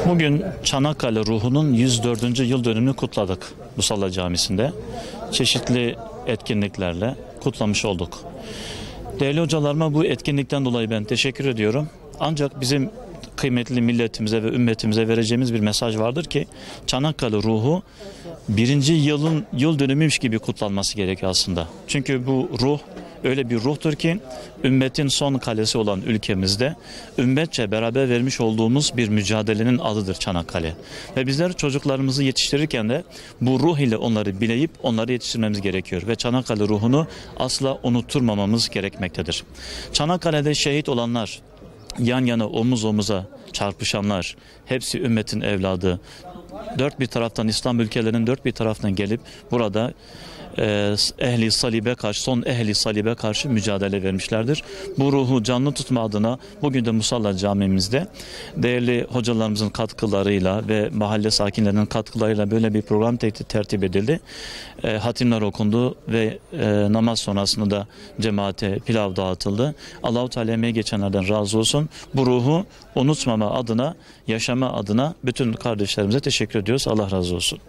Bugün Çanakkale ruhunun 104. yıl dönümünü kutladık Musalla Camisi'nde. Çeşitli etkinliklerle kutlamış olduk. Değerli hocalarıma bu etkinlikten dolayı ben teşekkür ediyorum. Ancak bizim kıymetli milletimize ve ümmetimize vereceğimiz bir mesaj vardır ki Çanakkale ruhu birinci yıl dönümüymüş gibi kutlanması gerekiyor aslında. Çünkü bu ruh öyle bir ruhtur ki ümmetin son kalesi olan ülkemizde ümmetçe beraber vermiş olduğumuz bir mücadelenin adıdır Çanakkale. Ve bizler çocuklarımızı yetiştirirken de bu ruh ile onları bileyip onları yetiştirmemiz gerekiyor. Ve Çanakkale ruhunu asla unutturmamamız gerekmektedir. Çanakkale'de şehit olanlar, yan yana omuz omuza çarpışanlar, hepsi ümmetin evladı. Dört bir taraftan, İslam ülkelerinin dört bir taraftan gelip burada ehli salibe karşı, son ehli salibe karşı mücadele vermişlerdir. Bu ruhu canlı tutma adına bugün de Musalla Camimizde değerli hocalarımızın katkılarıyla ve mahalle sakinlerinin katkılarıyla böyle bir program tertip edildi. Hatimler okundu ve namaz sonrasında da cemaate pilav dağıtıldı. Allah-u Teala emeği geçenlerden razı olsun. Bu ruhu unutmama adına, yaşama adına bütün kardeşlerimize teşekkür ediyoruz. Allah razı olsun.